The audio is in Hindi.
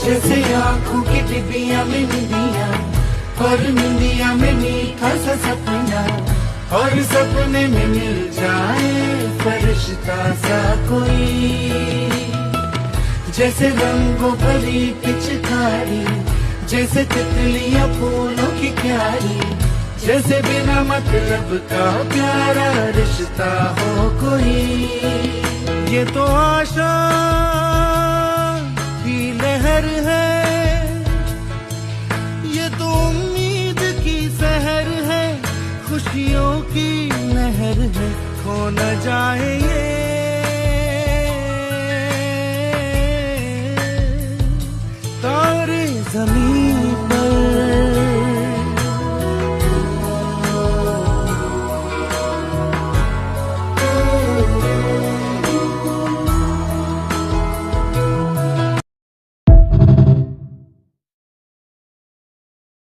जैसे आंखों की डिबिया में निंदिया, और निंदिया में मीठा सा सपना, और सपने में मिल जाए फरिश्ता सा कोई। जैसे रंगों भरी पिचकारी, जैसे तितलियां फूलों की क्यारी, जैसे बिना मतलब का प्यारा रिश्ता हो कोई। ये तो आशा की लहर है, ये तो उम्मीद की सहर है, खुशियों की लहर है, खो न जाए ये